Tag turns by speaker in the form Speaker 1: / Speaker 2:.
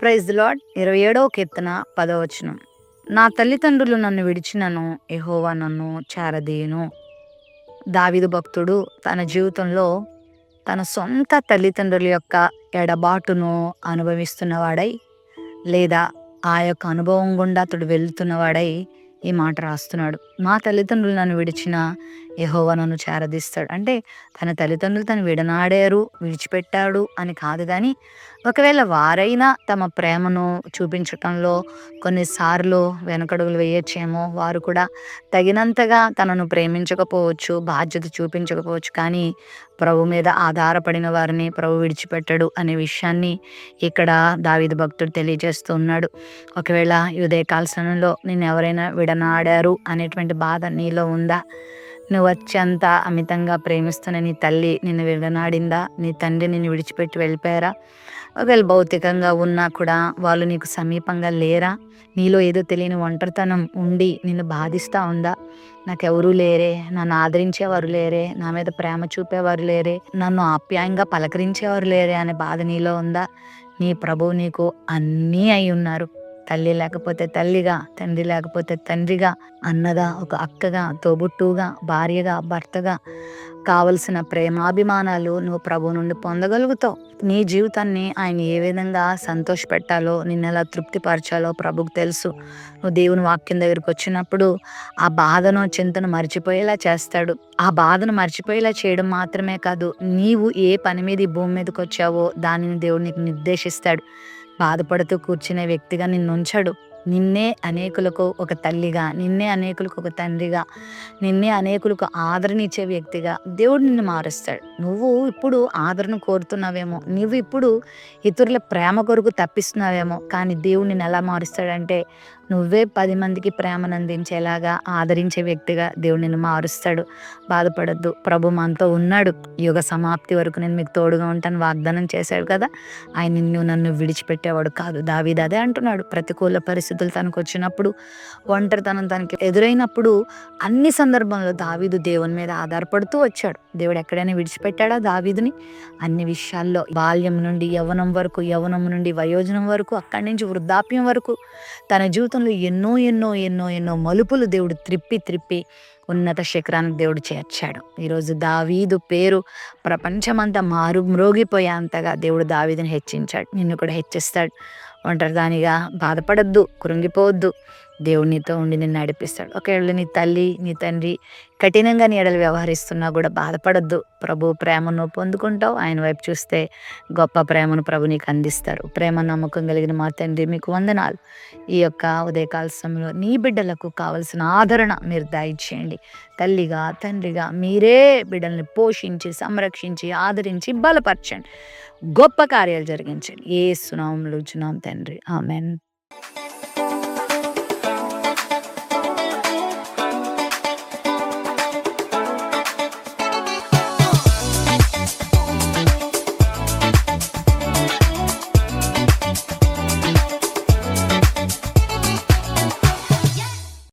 Speaker 1: Praise the Lord. 27వ కీర్తన 10వ వచనం. నా తల్లిదండ్రులు నన్ను విడిచినను, యెహోవా నన్ను చేరదీయును. దావీదు భక్తుడు తన జీవితంలో తన సొంత తల్లిదండ్రుల యొక్క ఎడబాటును అనుభవిస్తున్నవాడై, లేదా ఆ యొక్క అనుభవం గుండా అతడు వెళ్తున్నవాడై ఈ మాట రాస్తున్నాడు. మా తల్లిదండ్రులు నన్ను విడిచిన, యెహోవా నన్ను చేరదీస్తాడు. అంటే తన తల్లిదండ్రులు తను విడనాడారు, విడిచిపెట్టాడు అని కాదు గాని, ఒకవేళ వారైనా తమ ప్రేమను చూపించటంలో కొన్నిసార్లు వెనకడుగులు వేయొచ్చేమో. వారు కూడా తగినంతగా తనను ప్రేమించకపోవచ్చు, బాధ్యత చూపించకపోవచ్చు. కానీ ప్రభు మీద ఆధారపడిన వారిని ప్రభు విడిచిపెట్టడు అనే విషయాన్ని ఇక్కడ దావీదు భక్తుడు తెలియజేస్తూ ఉన్నాడు. ఒకవేళ ఈ ఉదయకాల సమయంలో నిన్నెవరైనా విడనాడారు అనేటువంటి బాధ నీలో ఉందా? నువ్వు అత్యంత అమితంగా ప్రేమిస్తున్న నీ తల్లి నిన్ను విడనాడిందా? నీ తండ్రి నిన్ను విడిచిపెట్టి వెళ్ళిపోయారా? ఒకవేళ భౌతికంగా ఉన్నా కూడా వాళ్ళు నీకు సమీపంగా లేరా? నీలో ఏదో తెలియని ఒంటరితనం ఉండి నిన్ను బాధిస్తూ ఉందా? నాకెవరూ లేరే, నన్ను ఆదరించేవారు లేరే, నా మీద ప్రేమ చూపేవారు లేరే, నన్ను ఆప్యాయంగా పలకరించేవారు లేరే అనే బాధ నీలో ఉందా? నీ ప్రభువు నీకు అన్నీ అయి ఉన్నారు. తల్లి లేకపోతే తల్లిగా, తండ్రి లేకపోతే తండ్రిగా, అన్నగా, ఒక అక్కగా, తోబుట్టువుగా, భార్యగా, భర్తగా కావలసిన ప్రేమాభిమానాలు నువ్వు ప్రభు నుండి పొందగలుగుతావు. నీ జీవితాన్ని ఆయన ఏ విధంగా సంతోషపెట్టాలో, నిన్నెలా తృప్తిపరచాలో ప్రభుకు తెలుసు. నువ్వు దేవుని వాక్యం దగ్గరికి వచ్చినప్పుడు ఆ బాధను, చింతను మర్చిపోయేలా చేస్తాడు. ఆ బాధను మర్చిపోయేలా చేయడం మాత్రమే కాదు, నీవు ఏ పని మీద ఈ భూమి మీదకి వచ్చావో దానిని దేవుడు నీకు నిర్దేశిస్తాడు. బాధపడుతూ కూర్చునే వ్యక్తిగా నిన్ను ఉంచడు. నిన్నే అనేకులకు ఒక తల్లిగా, నిన్నే అనేకులకు ఒక తండ్రిగా, నిన్నే అనేకులకు ఆదరణ ఇచ్చే వ్యక్తిగా దేవుడు నిన్ను మారుస్తాడు. నువ్వు ఇప్పుడు ఆదరణ కోరుతున్నావేమో, నువ్వు ఇప్పుడు ఇతరుల ప్రేమ కొరకు తప్పిస్తున్నావేమో, కానీ దేవుడు నిన్ను ఎలా మారుస్తాడంటే నువ్వే 10 మందికి ప్రేమను అందించేలాగా, ఆదరించే వ్యక్తిగా దేవుడు నిన్ను మారుస్తాడు. బాధపడద్దు, ప్రభు మనతో ఉన్నాడు. యుగ సమాప్తి వరకు నేను మీకు తోడుగా ఉంటాను వాగ్దానం చేశాడు కదా. ఆయన నిన్ను నన్ను విడిచిపెట్టేవాడు కాదు. దావీదు అదే అంటున్నాడు. ప్రతికూల పరిస్థితులు తనకు వచ్చినప్పుడు, ఒంటరితనం తనకి ఎదురైనప్పుడు, అన్ని సందర్భంలో దావీదు దేవుని మీద ఆధారపడుతూ వచ్చాడు. దేవుడు ఎక్కడైనా విడిచిపెట్టాడా దావీదుని? అన్ని విషయాల్లో బాల్యం నుండి యవ్వనం వరకు, యవ్వనం నుండి వయోజనం వరకు, అక్కడి నుంచి వృద్ధాప్యం వరకు తన జీవితంలో ఎన్నో ఎన్నో ఎన్నో ఎన్నో మలుపులు దేవుడు త్రిప్పి ఉన్నత శిఖరానికి దేవుడు చేర్చాడు. ఈరోజు దావీదు పేరు ప్రపంచమంతా మ్రోగిపోయేంతగా దేవుడు దావీదుని హెచ్చించాడు. నిన్ను కూడా హెచ్చిస్తాడు. ఒంటరిదానిగా బాధపడద్దు, కృంగిపోవద్దు. దేవుడు నీతో ఉండి నిన్ను నడిపిస్తాడు. ఒకవేళ నీ తల్లి, నీ తండ్రి కఠినంగా నీ ఎడల వ్యవహరిస్తున్నా కూడా బాధపడద్దు. ప్రభు ప్రేమను పొందుకుంటావు. ఆయన వైపు చూస్తే గొప్ప ప్రేమను ప్రభు నీకు అందిస్తారు. ప్రేమ నమ్మకం కలిగిన మా తండ్రి మీకు వందనాలు. ఈ యొక్క ఉదయకాల సమయంలో నీ బిడ్డలకు కావలసిన ఆదరణ మీరు దయచేయండి. తల్లిగా, తండ్రిగా మీరే బిడ్డల్ని పోషించి, సంరక్షించి, ఆదరించి, బలపరచండి. గొప్ప కార్యాలు జరిగించండి. యేసు నామములో చున్నాం తండ్రి, ఆమెన్.